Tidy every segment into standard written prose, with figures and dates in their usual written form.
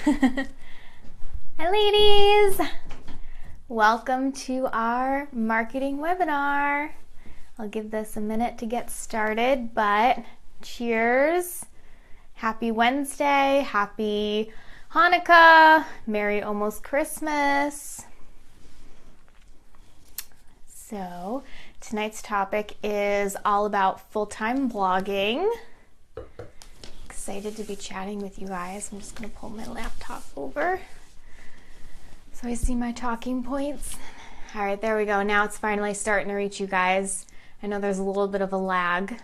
Hi ladies! Welcome to our marketing webinar. I'll give this a minute to get started, but cheers! Happy Wednesday, happy Hanukkah, Merry almost Christmas. So tonight's topic is all about full-time blogging. Excited to be chatting with you guys. I'm just going to pull my laptop over so I see my talking points. All right, there we go. Now it's finally starting to reach you guys. I know there's a little bit of a lag.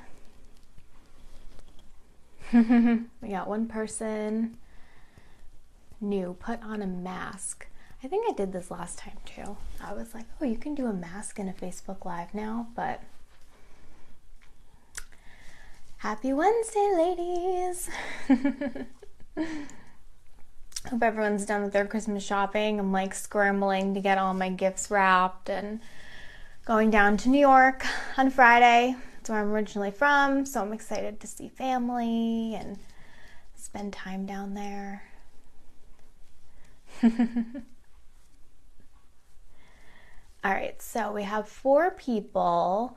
We got one person new, put on a mask. I think I did this last time too. I was like, oh, you can do a mask in a Facebook Live now, but happy Wednesday, ladies. Hope everyone's done with their Christmas shopping. I'm like scrambling to get all my gifts wrapped and going down to New York on Friday. That's where I'm originally from, so I'm excited to see family and spend time down there. All right, so we have 4 people,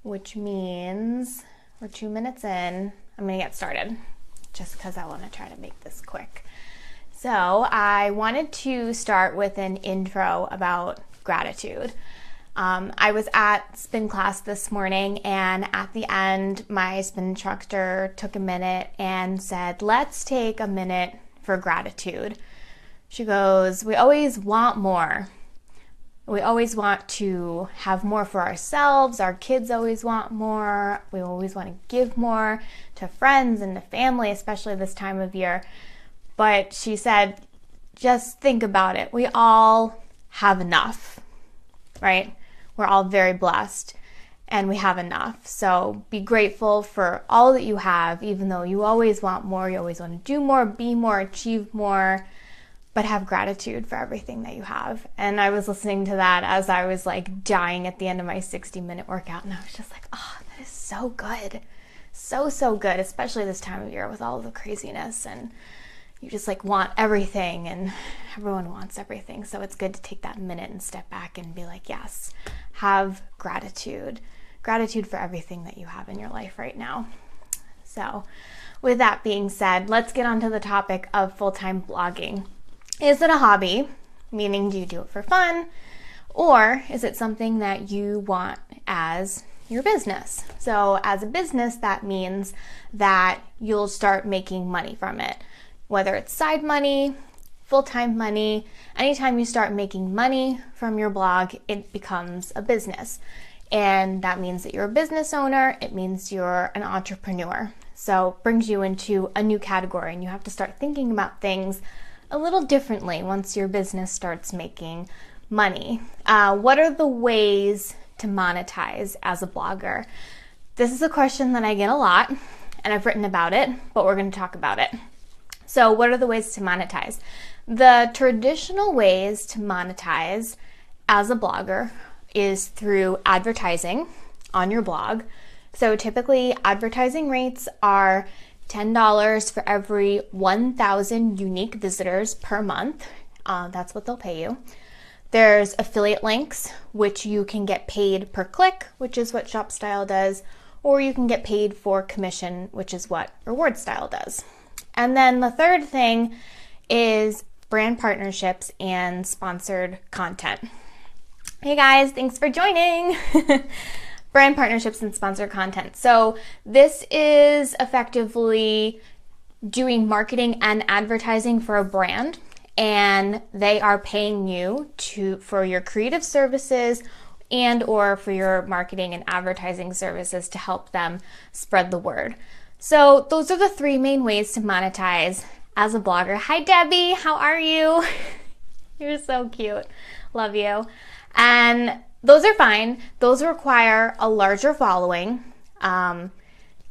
which means we're 2 minutes in. I'm gonna get started just because I want to try to make this quick. So I wanted to start with an intro about gratitude. I was at spin class this morning, and at the end, my spin instructor took a minute and said, let's take a minute for gratitude. She goes, we always want more. We always want to have more for ourselves. Our kids always want more. We always want to give more to friends and to family, especially this time of year. But she said, just think about it. We all have enough, right? We're all very blessed and we have enough. So be grateful for all that you have, even though you always want more. You always want to do more, be more, achieve more. But have gratitude for everything that you have. And I was listening to that as I was like dying at the end of my 60-minute workout. And I was just like, oh, that is so good. So good, especially this time of year with all the craziness. And you just like want everything and everyone wants everything. So it's good to take that minute and step back and be like, yes, have gratitude. Gratitude for everything that you have in your life right now. So with that being said, let's get on to the topic of full-time blogging. Is it a hobby, meaning do you do it for fun, or is it something that you want as your business? So as a business, that means that you'll start making money from it, whether it's side money, full-time money. Anytime you start making money from your blog, it becomes a business. And that means that you're a business owner. It means you're an entrepreneur. So it brings you into a new category, and you have to start thinking about things a little differently once your business starts making money. What are the ways to monetize as a blogger? This is a question that I get a lot, and I've written about it, but we're going to talk about it. So what are the ways to monetize? The traditional ways to monetize as a blogger is through advertising on your blog. So typically advertising rates are $10 for every 1,000 unique visitors per month. That's what they'll pay you. There's affiliate links, which you can get paid per click, which is what ShopStyle does, or you can get paid for commission, which is what RewardStyle does. And then the third thing is brand partnerships and sponsored content. Hey guys, thanks for joining. Brand partnerships and sponsored content. So this is effectively doing marketing and advertising for a brand, and they are paying you for your creative services and or for your marketing and advertising services to help them spread the word. So those are the 3 main ways to monetize as a blogger. Hi Debbie, how are you? You're so cute. Love you. And those are fine. Those require a larger following. And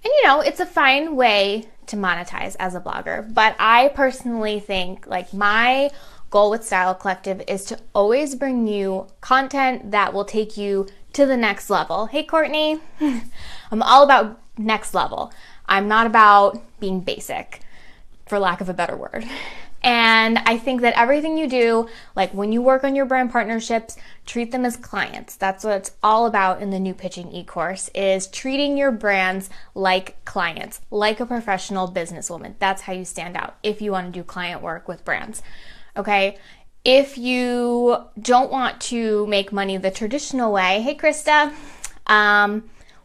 it's a fine way to monetize as a blogger. But I personally think like my goal with Style Collective is to always bring you content that will take you to the next level. Hey, Courtney. I'm all about next level. I'm not about being basic, for lack of a better word. And I think that everything you do, like when you work on your brand partnerships, treat them as clients. That's what it's all about in the New Pitching e-course, is treating your brands like clients, like a professional businesswoman. That's how you stand out if you want to do client work with brands. Okay? If you don't want to make money the traditional way, hey Krista,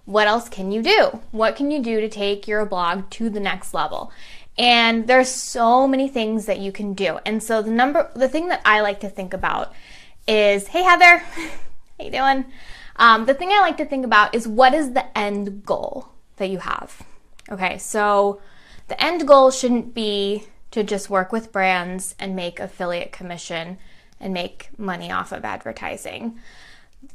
what else can you do? What can you do to take your blog to the next level? And there's so many things that you can do. And so the thing that I like to think about is, hey Heather, how you doing? The thing I like to think about is, what is the end goal that you have? Okay, so the end goal shouldn't be to just work with brands and make affiliate commission and make money off of advertising.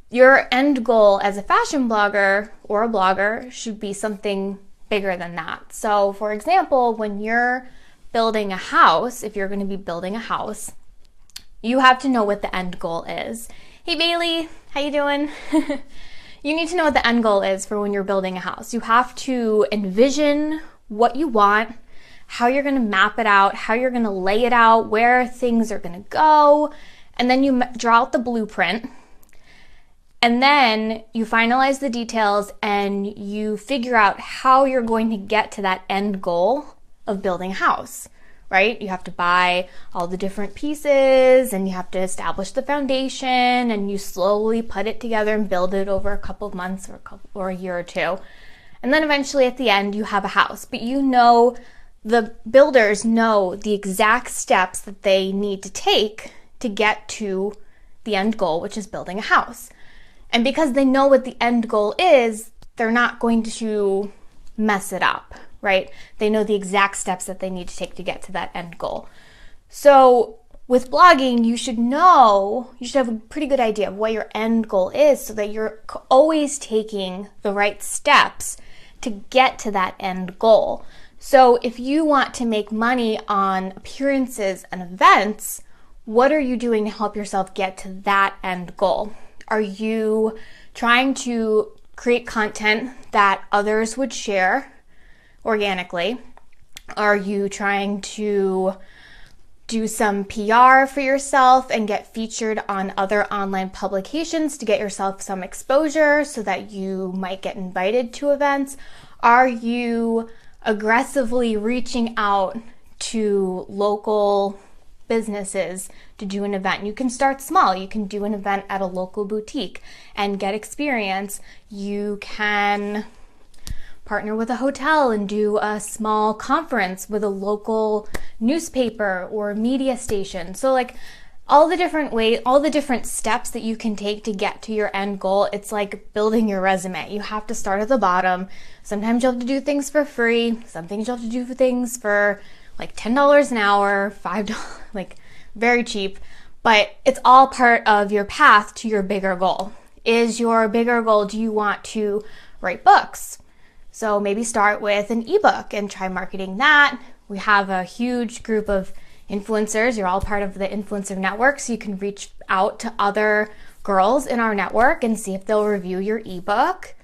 Your end goal as a fashion blogger or a blogger should be something bigger than that. So for example, when you're building a house, if you're going to be building a house, you have to know what the end goal is. Hey Bailey, how you doing? You need to know what the end goal is for when you're building a house. You have to envision what you want, how you're going to map it out, how you're going to lay it out, where things are going to go, and then you draw out the blueprint. And then you finalize the details and you figure out how you're going to get to that end goal of building a house, right? You have to buy all the different pieces and you have to establish the foundation, and you slowly put it together and build it over a couple of months or a year or two. And then eventually at the end you have a house, but you know, the builders know the exact steps that they need to take to get to the end goal, which is building a house. And because they know what the end goal is, they're not going to mess it up, right? They know the exact steps that they need to take to get to that end goal. So with blogging, you should have a pretty good idea of what your end goal is, so that you're always taking the right steps to get to that end goal. So if you want to make money on appearances and events, what are you doing to help yourself get to that end goal? Are you trying to create content that others would share organically? Are you trying to do some PR for yourself and get featured on other online publications to get yourself some exposure so that you might get invited to events? Are you aggressively reaching out to local businesses to do an event? You can start small. You can do an event at a local boutique and get experience. You can partner with a hotel and do a small conference with a local newspaper or media station. So like all the different steps that you can take to get to your end goal, it's like building your resume. You have to start at the bottom. Sometimes you'll have to do things for free. Some things you'll have to do for things for like $10 an hour, $5, like very cheap, but it's all part of your path to your bigger goal. Is your bigger goal, do you want to write books? So maybe start with an ebook and try marketing that. We have a huge group of influencers. You're all part of the influencer network, so you can reach out to other girls in our network and see if they'll review your ebook.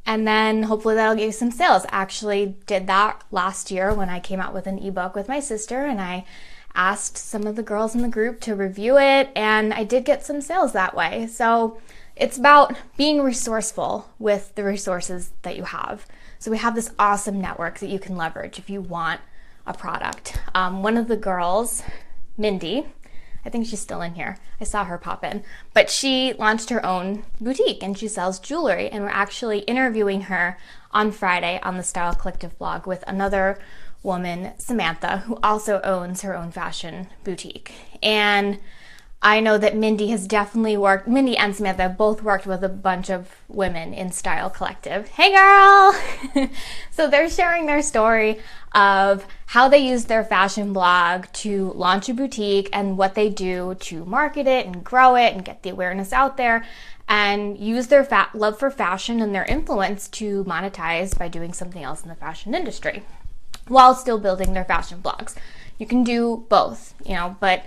And then hopefully that'll get you some sales. I actually did that last year when I came out with an ebook with my sister, and I asked some of the girls in the group to review it, and I did get some sales that way. So it's about being resourceful with the resources that you have. So we have this awesome network that you can leverage if you want a product. One of the girls, Mindy, I think she's still in here. I saw her pop in. But she launched her own boutique and she sells jewelry. And we're actually interviewing her on Friday on the Style Collective blog with another woman, Samantha, who also owns her own fashion boutique. And I know that Mindy and Samantha have both worked with a bunch of women in Style Collective. Hey girl! So they're sharing their story of how they use their fashion blog to launch a boutique and what they do to market it and grow it and get the awareness out there and use their love for fashion and their influence to monetize by doing something else in the fashion industry while still building their fashion blogs. You can do both, but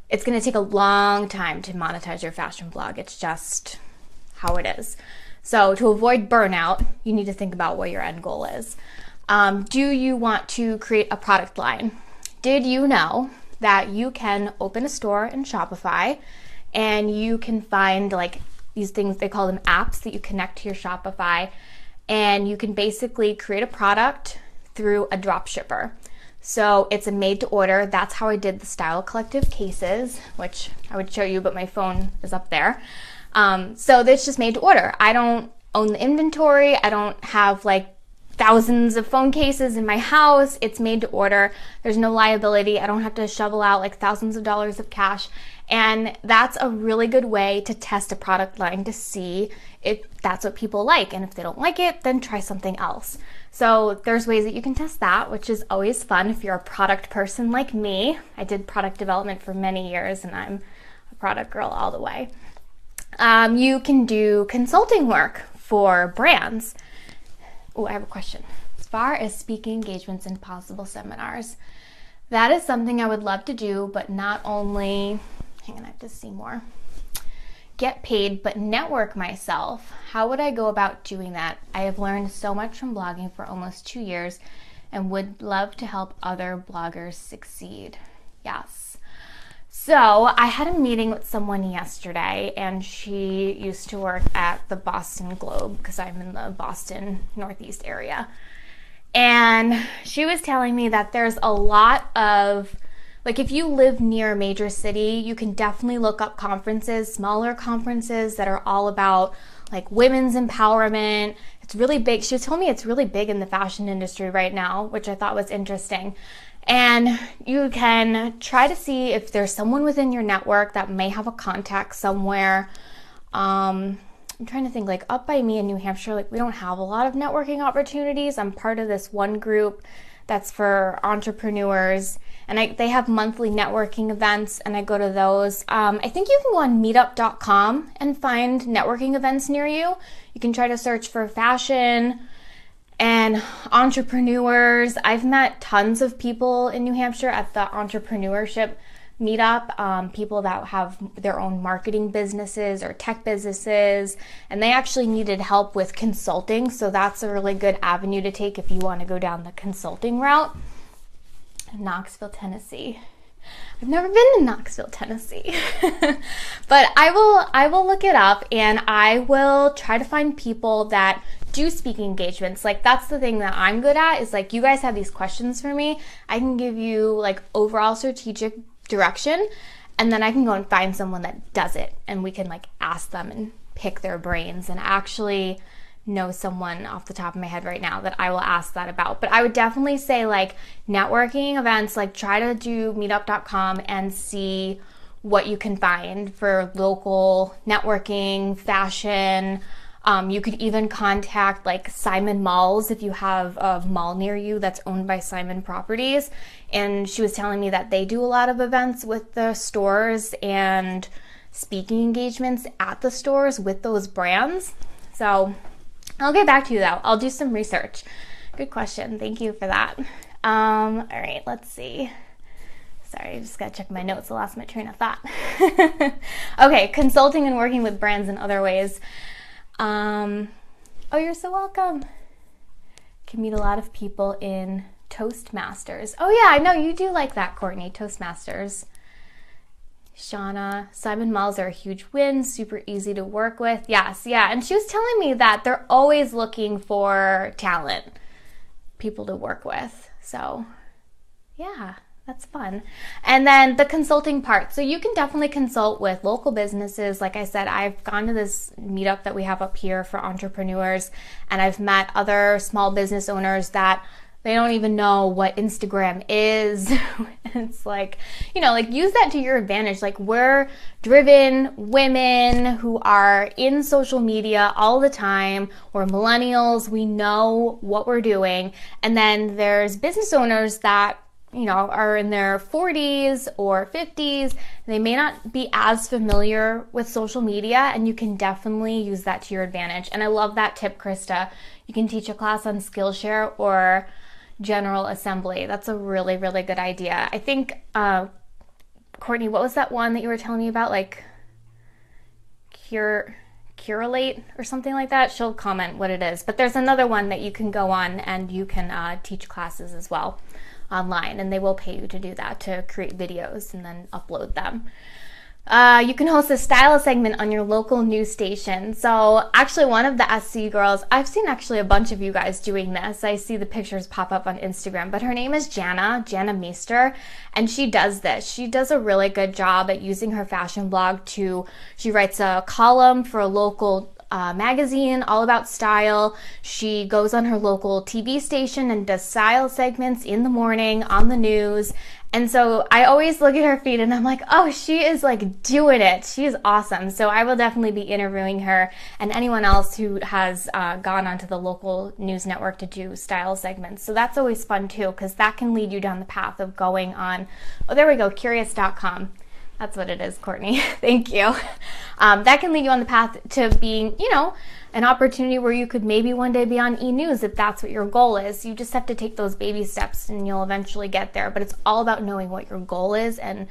it's going to take a long time to monetize your fashion blog. It's just how it is. So to avoid burnout, you need to think about what your end goal is. Do you want to create a product line? Did you know that you can open a store in Shopify, and you can find like these things, they call them apps, that you connect to your Shopify, and you can basically create a product through a drop shipper. So it's a made to order. That's how I did the Style Collective cases, which I would show you, but my phone is up there. So it's just made to order. I don't own the inventory. I don't have like thousands of phone cases in my house. It's made to order. There's no liability. I don't have to shovel out like thousands of dollars of cash. And that's a really good way to test a product line to see if that's what people like. And if they don't like it, then try something else. So there's ways that you can test that, which is always fun if you're a product person like me. I did product development for many years, and I'm a product girl all the way. You can do consulting work for brands. Oh, I have a question. As far as speaking engagements and possible seminars, that is something I would love to do, but not only, hang on, I have to see more, get paid, but network myself. How would I go about doing that? I have learned so much from blogging for almost 2 years and would love to help other bloggers succeed. Yes. So I had a meeting with someone yesterday, and she used to work at the Boston Globe because I'm in the Boston Northeast area. And she was telling me that there's a lot of, like, if you live near a major city, you can definitely look up conferences, smaller conferences that are all about like women's empowerment. It's really big. She told me it's really big in the fashion industry right now, which I thought was interesting. And you can try to see if there's someone within your network that may have a contact somewhere. I'm trying to think, like up by me in New Hampshire, like we don't have a lot of networking opportunities. I'm part of this one group that's for entrepreneurs, and they have monthly networking events, and I go to those. I think you can go on meetup.com and find networking events near you. You can try to search for fashion and entrepreneurs. I've met tons of people in New Hampshire at the entrepreneurship meetup, people that have their own marketing businesses or tech businesses, and they actually needed help with consulting. So that's a really good avenue to take if you want to go down the consulting route. Knoxville, Tennessee. I've never been to Knoxville, Tennessee, but I will look it up, and I will try to find people that do speaking engagements. Like that's the thing that I'm good at, is like you guys have these questions for me. I can give you like overall strategic direction, and then I can go and find someone that does it, and we can like ask them and pick their brains. And I actually know someone off the top of my head right now that I will ask that about. But I would definitely say like networking events, like try to do meetup.com and see what you can find for local networking, fashion. You could even contact like Simon Malls if you have a mall near you that's owned by Simon Properties. And she was telling me that they do a lot of events with the stores and speaking engagements at the stores with those brands. So I'll get back to you though. I'll do some research. Good question. Thank you for that. All right, let's see. Sorry, I just gotta check my notes. I lost my train of thought. Okay, consulting and working with brands in other ways. Oh, you're so welcome. Can meet a lot of people in Toastmasters. Oh yeah, I know you do like that, Courtney. Toastmasters. Shauna, Simon Malls are a huge win, super easy to work with. Yes, yeah. And she was telling me that they're always looking for talent, people to work with. So yeah, that's fun. And then the consulting part. So you can definitely consult with local businesses. Like I said, I've gone to this meetup that we have up here for entrepreneurs, and I've met other small business owners that they don't even know what Instagram is. It's like, you know, like use that to your advantage. Like we're driven women who are in social media all the time. We're millennials. We know what we're doing. And then there's business owners that, you know, are in their 40s or 50s. They may not be as familiar with social media, and you can definitely use that to your advantage. And I love that tip, Krista. You can teach a class on Skillshare or General Assembly. That's a really, really good idea. I think, Courtney, what was that one that you were telling me about? Like Curelate or something like that? She'll comment what it is. But there's another one that you can go on and you can teach classes as well. online, and they will pay you to do that, to create videos and then upload them. You can host a style segment on your local news station. So actually one of the SC girls, I've seen actually a bunch of you guys doing this. I see the pictures pop up on Instagram, but her name is Jana Meester, and she does this. She does a really good job at using her fashion blog she writes a column for a local magazine all about style. She goes on her local TV station and does style segments in the morning on the news. And so I always look at her feed and I'm like, oh, she is like doing it. She is awesome. So I will definitely be interviewing her and anyone else who has gone onto the local news network to do style segments. So that's always fun too, because that can lead you down the path of going on, oh, there we go, curious.com. That's what it is, Courtney. Thank you. That can lead you on the path to being, an opportunity where you could maybe one day be on E! News if that's what your goal is. You just have to take those baby steps and you'll eventually get there. But it's all about knowing what your goal is and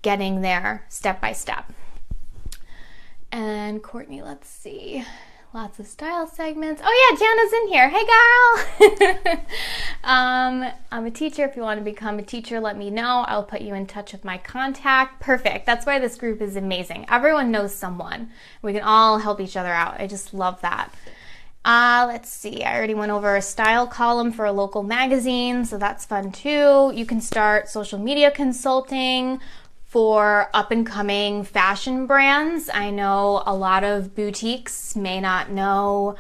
getting there step by step. And Courtney, let's see. Lots of style segments. Oh yeah, Jana's in here. Hey girl. I'm a teacher. If you want to become a teacher, let me know. I'll put you in touch with my contact. Perfect. That's why this group is amazing. Everyone knows someone. We can all help each other out. I just love that. Let's see. I already went over a style column for a local magazine, so that's fun too. You can start social media consulting for up-and-coming fashion brands. I know a lot of boutiques may not know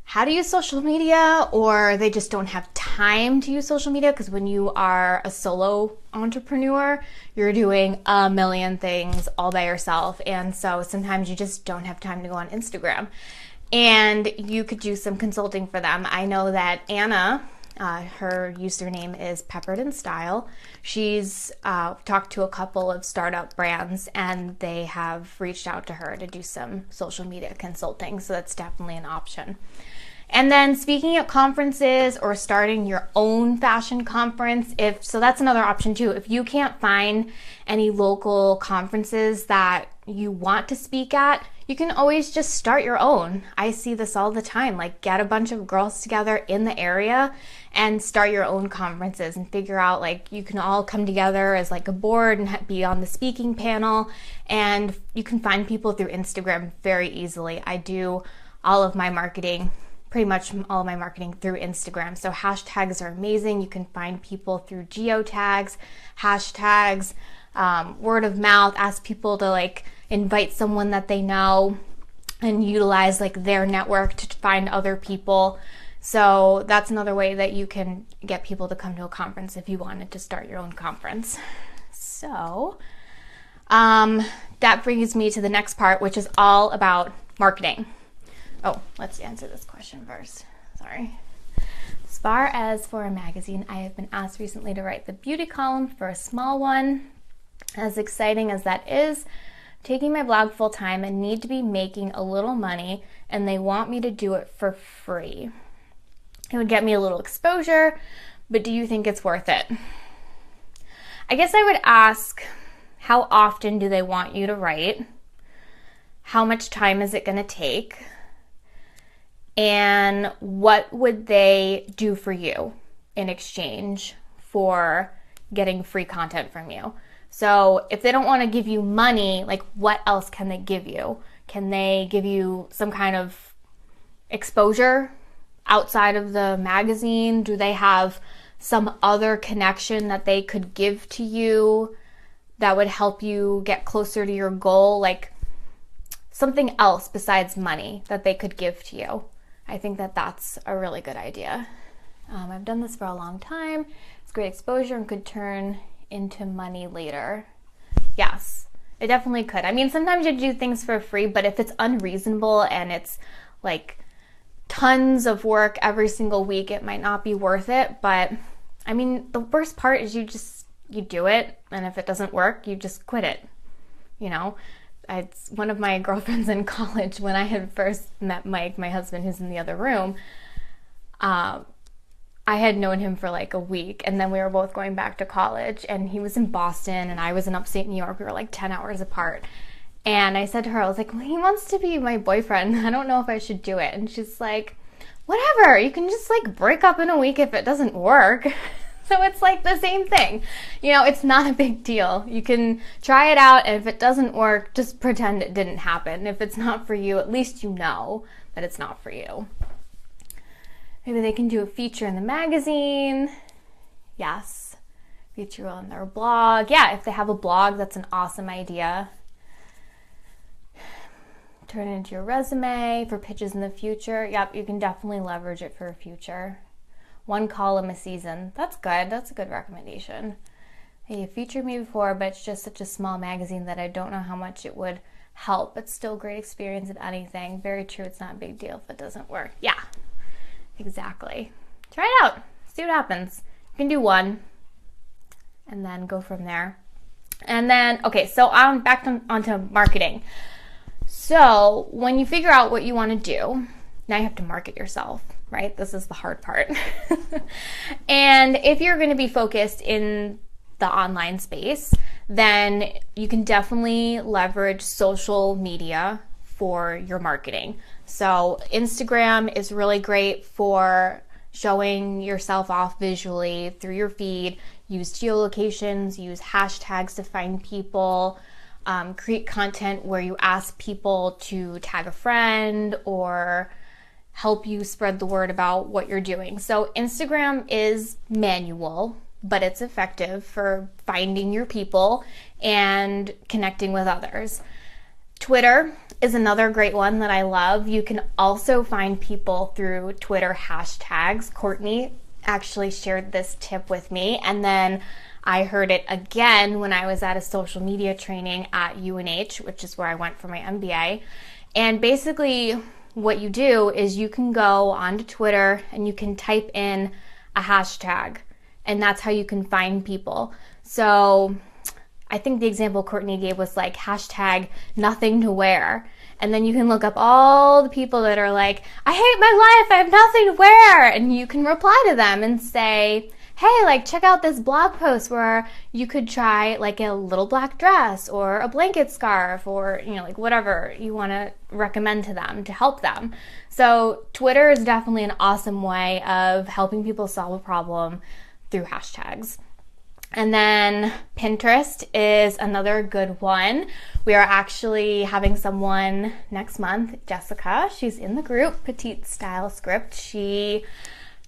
how to use social media, or they just don't have time to use social media, because when you are a solo entrepreneur, you're doing a million things all by yourself, and so sometimes you just don't have time to go on Instagram. And you could do some consulting for them. I know that Anna, her username is Peppered in Style. She's talked to a couple of startup brands and they have reached out to her to do some social media consulting. So that's definitely an option. And then speaking at conferences or starting your own fashion conference, so that's another option too. If you can't find any local conferences that you want to speak at, you can always just start your own. I see this all the time. Like, get a bunch of girls together in the area and start your own conferences and figure out, like, you can all come together as like a board and be on the speaking panel, and you can find people through Instagram very easily. I do all of my marketing, pretty much all of my marketing through Instagram. So hashtags are amazing. You can find people through geotags, hashtags, word of mouth, ask people to like invite someone that they know and utilize like their network to find other people. So that's another way that you can get people to come to a conference if you wanted to start your own conference. So that brings me to the next part, which is all about marketing. Oh, let's answer this question first. Sorry. As far as for a magazine, I have been asked recently to write the beauty column for a small one. As exciting as that is, taking my blog full time and need to be making a little money, and they want me to do it for free. It would get me a little exposure, but do you think it's worth it? I guess I would ask, how often do they want you to write? How much time is it going to take? And what would they do for you in exchange for getting free content from you? So if they don't want to give you money, like, what else can they give you? Can they give you some kind of exposure outside of the magazine? Do they have some other connection that they could give to you that would help you get closer to your goal? Like, something else besides money that they could give to you. I think that that's a really good idea. I've done this for a long time. It's great exposure and could turn into money later. Yes, it definitely could. I mean, sometimes you do things for free, but if it's unreasonable and it's like tons of work every single week, it might not be worth it. But I mean, the worst part is you do it, and if it doesn't work, you just quit it. It's one of my girlfriends in college, when I had first met Mike, my husband, who's in the other room, I had known him for like a week, and then we were both going back to college, and he was in Boston and I was in upstate New York. We were like 10 hours apart. And I said to her, I was like, well, he wants to be my boyfriend. I don't know if I should do it. And she's like, whatever, you can just like break up in a week if it doesn't work. So it's like the same thing. You know, it's not a big deal. You can try it out, and if it doesn't work, just pretend it didn't happen. If it's not for you, at least you know that it's not for you. Maybe they can do a feature in the magazine. Yes. Feature on their blog. Yeah, if they have a blog, that's an awesome idea. Turn it into your resume for pitches in the future. Yep, you can definitely leverage it for a future. 1 column a season. That's good. That's a good recommendation. Hey, you featured me before, but it's just such a small magazine that I don't know how much it would help. It's still a great experience at anything. Very true. It's not a big deal if it doesn't work. Yeah, exactly. Try it out. See what happens. You can do 1 and then go from there. And then, okay, so I'm back onto marketing. So when you figure out what you want to do, now you have to market yourself, right? This is the hard part. And if you're going to be focused in the online space, then you can definitely leverage social media for your marketing. So Instagram is really great for showing yourself off visually through your feed. Use geolocations, use hashtags to find people. Create content where you ask people to tag a friend or help you spread the word about what you're doing. So Instagram is manual, but it's effective for finding your people and connecting with others. Twitter is another great one that I love. You can also find people through Twitter hashtags. Courtney actually shared this tip with me, and then I heard it again when I was at a social media training at UNH, which is where I went for my MBA. And basically what you do is you can go onto Twitter and you can type in a hashtag, and that's how you can find people. So I think the example Courtney gave was like hashtag nothing to wear. And then you can look up all the people that are like, I hate my life, I have nothing to wear. And you can reply to them and say, hey, like check out this blog post where you could try like a little black dress or a blanket scarf or, you know, like whatever you want to recommend to them to help them. So Twitter is definitely an awesome way of helping people solve a problem through hashtags. And then Pinterest is another good one. We are actually having someone next month, Jessica. She's in the group, Petite Style Script. She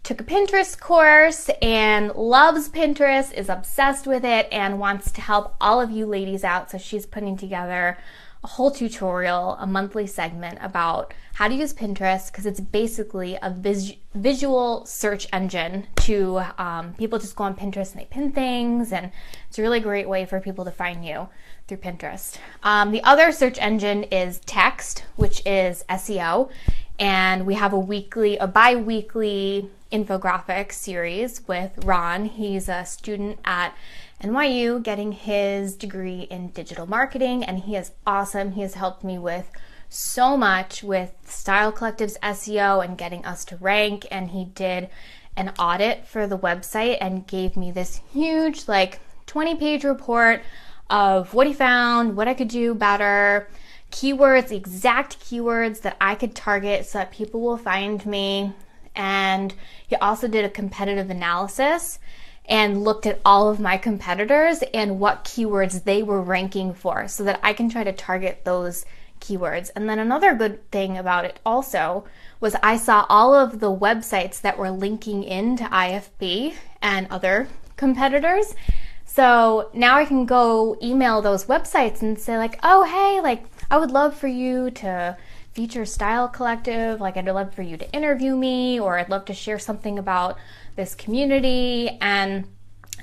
took a Pinterest course and loves Pinterest, is obsessed with it, and wants to help all of you ladies out. So she's putting together a whole tutorial, a monthly segment about how to use Pinterest, because it's basically a visual search engine to people just go on Pinterest and they pin things, and it's a really great way for people to find you through Pinterest. The other search engine is Text, which is SEO, and we have a bi-weekly infographic series with Ron. He's a student at NYU getting his degree in digital marketing, and he is awesome. He has helped me with so much with Style Collective's SEO and getting us to rank, and he did an audit for the website and gave me this huge like 20-page report of what he found, what I could do better, keywords, exact keywords that I could target so that people will find me. And he also did a competitive analysis and looked at all of my competitors and what keywords they were ranking for so that I can try to target those keywords. And then another good thing about it also was I saw all of the websites that were linking into IFB and other competitors. So now I can go email those websites and say like, oh, hey, like I would love for you to feature Style Collective, like I'd love for you to interview me, or I'd love to share something about this community. And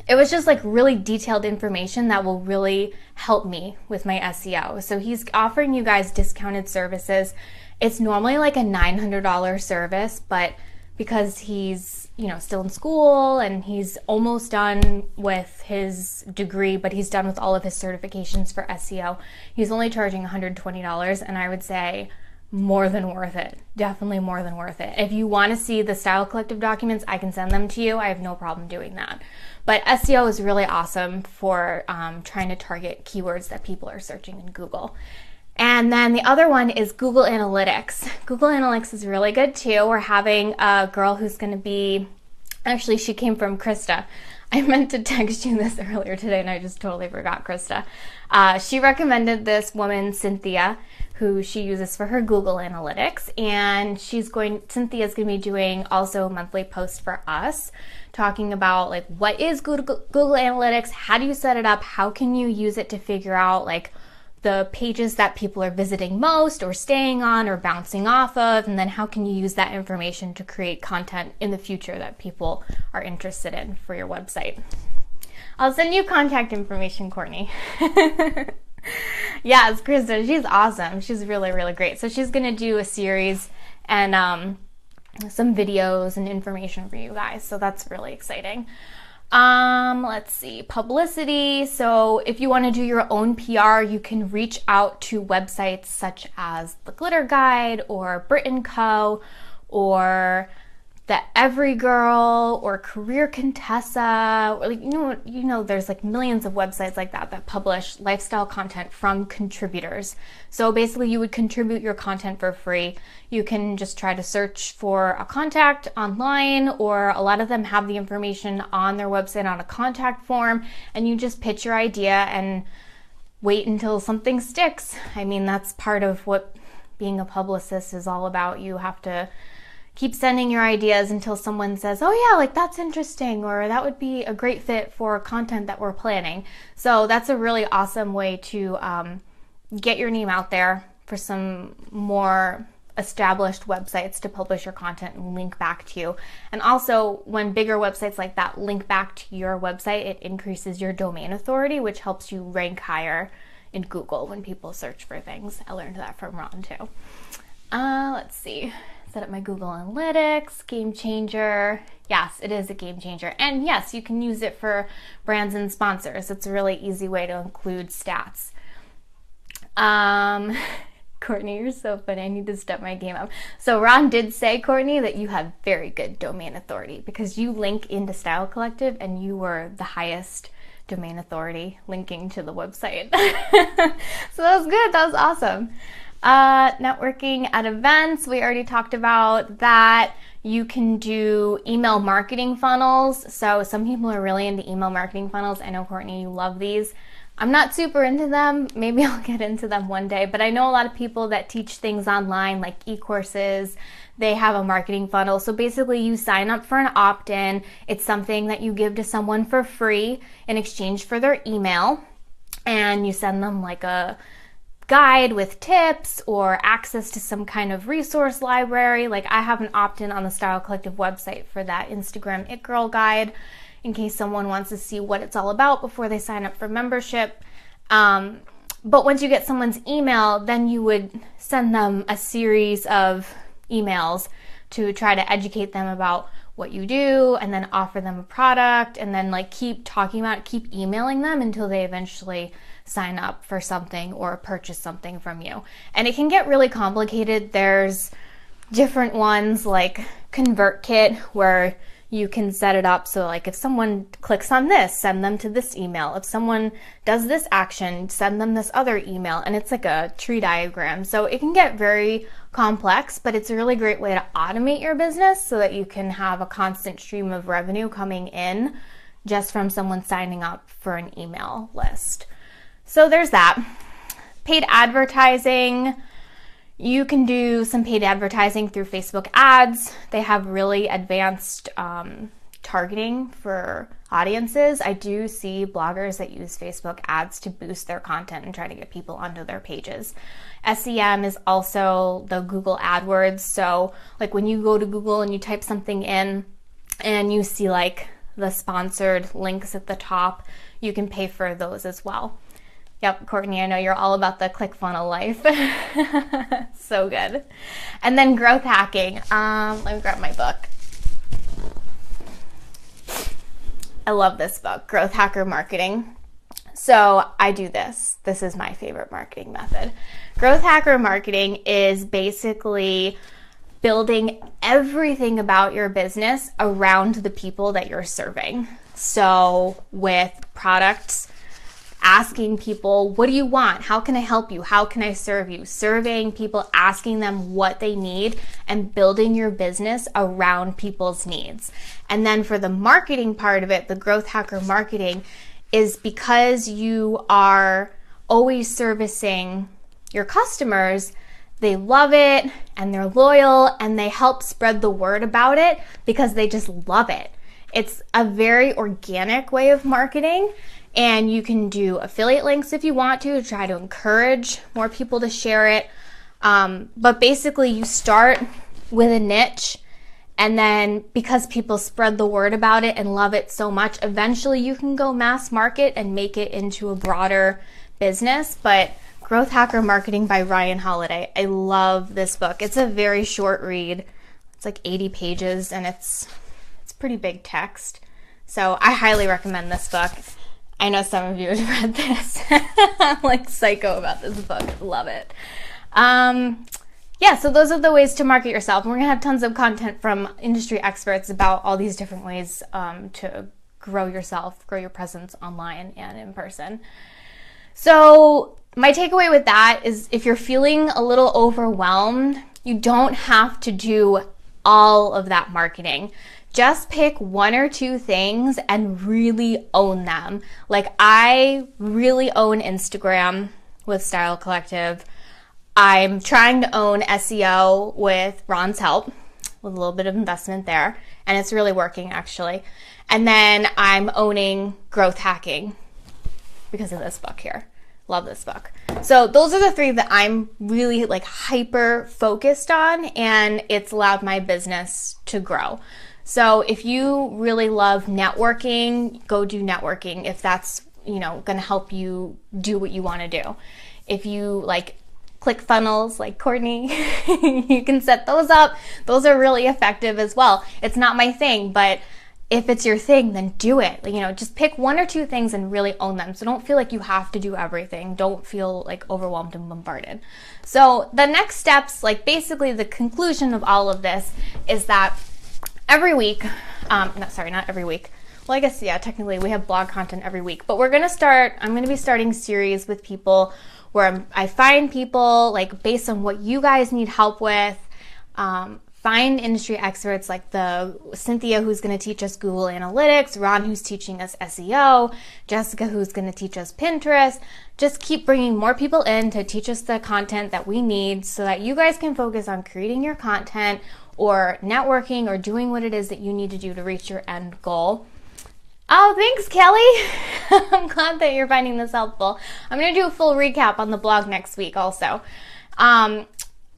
it was just like really detailed information that will really help me with my SEO. So he's offering you guys discounted services. It's normally like a $900 service, but because he's, you know, still in school and he's almost done with his degree, but he's done with all of his certifications for SEO, he's only charging $120, and I would say more than worth it. Definitely more than worth it. If you want to see the Style Collective documents, I can send them to you. I have no problem doing that. But SEO is really awesome for trying to target keywords that people are searching in Google. And then the other one is Google Analytics. Google Analytics is really good too. We're having a girl who's going to be, actually she came from Krista. I meant to text you this earlier today and I just totally forgot, Krista. She recommended this woman, Cynthia, who she uses for her Google Analytics, and Cynthia's going to be doing also monthly posts for us, talking about like what is Google Analytics, how do you set it up, how can you use it to figure out like the pages that people are visiting most or staying on or bouncing off of, and then how can you use that information to create content in the future that people are interested in for your website. I'll send you contact information, Courtney. Yes, Krista, she's awesome. She's really, really great. So she's going to do a series and some videos and information for you guys. So that's really exciting. Let's see, publicity. So if you want to do your own PR, you can reach out to websites such as The Glitter Guide or Brit & Co. or The Every Girl or Career Contessa, or like, you know, there's like millions of websites like that publish lifestyle content from contributors. So basically you would contribute your content for free. You can just try to search for a contact online, or a lot of them have the information on their website on a contact form, and you just pitch your idea and wait until something sticks. I mean, that's part of what being a publicist is all about. You have to keep sending your ideas until someone says, oh yeah, like that's interesting, or that would be a great fit for content that we're planning. So that's a really awesome way to get your name out there for some more established websites to publish your content and link back to you. And also, when bigger websites like that link back to your website, it increases your domain authority, which helps you rank higher in Google when people search for things. I learned that from Ron too. Let's see. Set up my Google Analytics, game changer. Yes, it is a game changer. And yes, you can use it for brands and sponsors. It's a really easy way to include stats. Courtney, you're so funny. I need to step my game up. So Ron did say, Courtney, that you have very good domain authority because you link into Style Collective and you were the highest domain authority linking to the website. So that was good. That was awesome. Networking at events, we already talked about that. You can do email marketing funnels. So some people are really into email marketing funnels. I know, Courtney, you love these. I'm not super into them. Maybe I'll get into them one day, but I know a lot of people that teach things online like e-courses. They have a marketing funnel. So basically you sign up for an opt-in. It's something that you give to someone for free in exchange for their email, and you send them like a guide with tips or access to some kind of resource library. Like I have an opt-in on the Style Collective website for that Instagram It Girl guide in case someone wants to see what it's all about before they sign up for membership. But once you get someone's email, then you would send them a series of emails to try to educate them about what you do, and then offer them a product, and then like keep talking about it, keep emailing them until they eventually sign up for something or purchase something from you. And it can get really complicated. There's different ones like ConvertKit where you can set it up so like if someone clicks on this, send them to this email. If someone does this action, send them this other email. And it's like a tree diagram. So it can get very complex, but it's a really great way to automate your business so that you can have a constant stream of revenue coming in just from someone signing up for an email list. So there's that. Paid advertising. You can do some paid advertising through Facebook ads. They have really advanced targeting for audiences. I do see bloggers that use Facebook ads to boost their content and try to get people onto their pages. SEM is also the Google AdWords. So like when you go to Google and you type something in and you see like the sponsored links at the top, you can pay for those as well. Yep, Courtney, I know you're all about the ClickFunnels life. So good. And then growth hacking. Let me grab my book. I love this book, Growth Hacker Marketing. So I do this. This is my favorite marketing method. Growth Hacker Marketing is basically building everything about your business around the people that you're serving. So with products, asking people, what do you want? How can I help you? How can I serve you? Surveying people, asking them what they need, and building your business around people's needs. And then for the marketing part of it, the Growth Hacker marketing is because you are always servicing your customers, they love it and they're loyal and they help spread the word about it because they just love it. It's a very organic way of marketing, and you can do affiliate links if you want to try to encourage more people to share it. But basically you start with a niche, and then because people spread the word about it and love it so much, eventually you can go mass market and make it into a broader business. But Growth Hacker Marketing by Ryan Holiday. I love this book. It's a very short read. It's like 80 pages and it's pretty big text. So I highly recommend this book. I know some of you have read this. I'm like psycho about this book. I love it. Yeah, so those are the ways to market yourself. And we're gonna have tons of content from industry experts about all these different ways to grow yourself, grow your presence online and in person. So my takeaway with that is if you're feeling a little overwhelmed, you don't have to do all of that marketing. Just pick one or two things and really own them. Like I really own Instagram with Style Collective. I'm trying to own SEO with Ron's help, with a little bit of investment there, and it's really working actually. And then I'm owning growth hacking because of this book here. Love this book. So those are the three that I'm really like hyper focused on, and it's allowed my business to grow. So if you really love networking, go do networking if that's, going to help you do what you want to do. If you like ClickFunnels like Courtney, you can set those up. Those are really effective as well. It's not my thing, but if it's your thing, then do it. Just pick one or two things and really own them. So don't feel like you have to do everything. Don't feel like overwhelmed and bombarded. So the next steps, like basically the conclusion of all of this is that every week, not every week. Well, I guess, yeah, technically we have blog content every week, but I'm going to be starting series with people where I find people like based on what you guys need help with, find industry experts like the Cynthia who's going to teach us Google Analytics, Ron who's teaching us SEO, Jessica who's going to teach us Pinterest. Just keep bringing more people in to teach us the content that we need so that you guys can focus on creating your content or networking or doing what it is that you need to do to reach your end goal. Oh, thanks, Kelly. I'm glad that you're finding this helpful. I'm going to do a full recap on the blog next week also.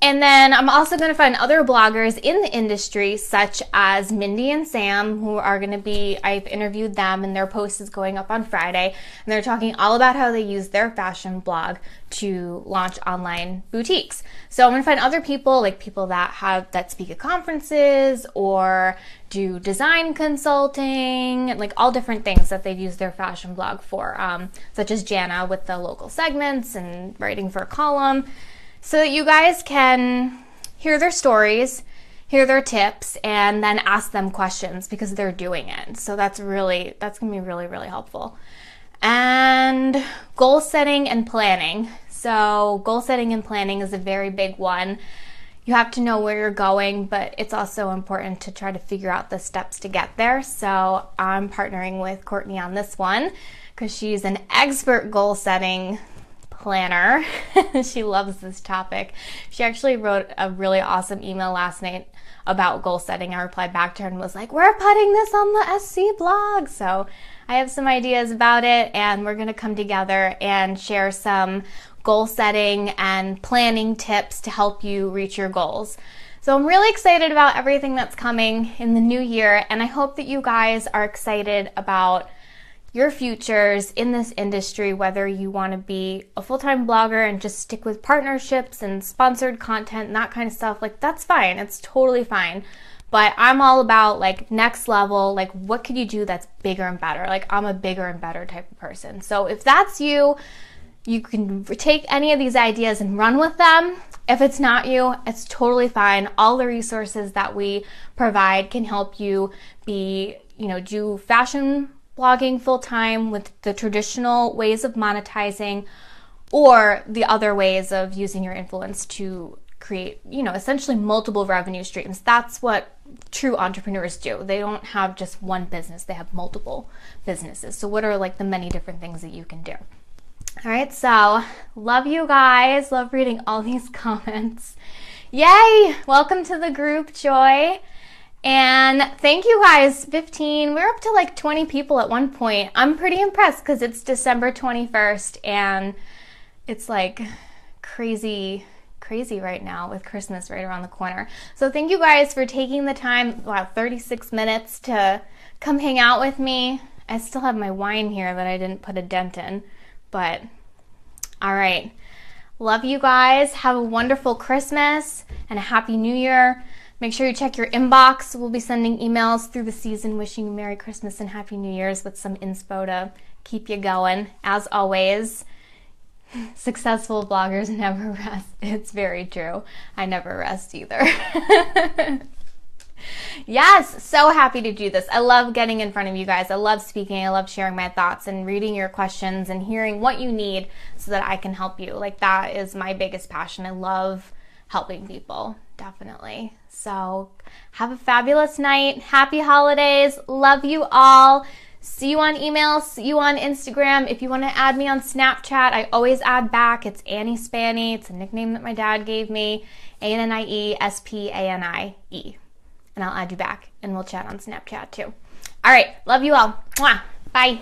And then I'm also going to find other bloggers in the industry, such as Mindy and Sam, who are going to be, I've interviewed them and their post is going up on Friday. And they're talking all about how they use their fashion blog to launch online boutiques. So I'm going to find other people, like people that speak at conferences or do design consulting, like all different things that they've used their fashion blog for, such as Jana with the local segments and writing for a column. So that you guys can hear their stories, hear their tips, and then ask them questions because they're doing it. So that's going to be really, really helpful. And goal setting and planning. So goal setting and planning is a very big one. You have to know where you're going, but it's also important to try to figure out the steps to get there. So I'm partnering with Courtney on this one because she's an expert goal setting planner. She loves this topic. She actually wrote a really awesome email last night about goal setting. I replied back to her and was like, we're putting this on the SC blog. So I have some ideas about it, and we're going to come together and share some goal setting and planning tips to help you reach your goals. So I'm really excited about everything that's coming in the new year, and I hope that you guys are excited about your futures in this industry, whether you want to be a full-time blogger and just stick with partnerships and sponsored content and that kind of stuff. Like, that's fine. It's totally fine. But I'm all about like next level, like what could you do that's bigger and better? Like, I'm a bigger and better type of person. So if that's you, you can take any of these ideas and run with them. If it's not you, it's totally fine. All the resources that we provide can help you do fashion blogging full time with the traditional ways of monetizing, or the other ways of using your influence to create, essentially multiple revenue streams. That's what true entrepreneurs do. They don't have just one business, they have multiple businesses. So what are like the many different things that you can do? All right, so love you guys. Love reading all these comments. Yay! Welcome to the group, Joy. And thank you guys, 15. We're up to like 20 people at one point. I'm pretty impressed because it's December 21st and it's like crazy right now with Christmas right around the corner. So thank you guys for taking the time, 36 minutes to come hang out with me. I still have my wine here that I didn't put a dent in, but all right. Love you guys. Have a wonderful Christmas and a Happy New Year. Make sure you check your inbox. We'll be sending emails through the season wishing you Merry Christmas and Happy New Year's with some inspo to keep you going. As always, successful bloggers never rest. It's very true. I never rest either. Yes, so happy to do this. I love getting in front of you guys. I love speaking. I love sharing my thoughts and reading your questions and hearing what you need so that I can help you. Like, that is my biggest passion. I love helping people, definitely. So have a fabulous night. Happy holidays. Love you all. See you on email. See you on Instagram. If you want to add me on Snapchat, I always add back. It's Annie Spani. It's a nickname that my dad gave me. ANNIE, and I'll add you back and we'll chat on Snapchat too. All right. Love you all. Mwah. Bye.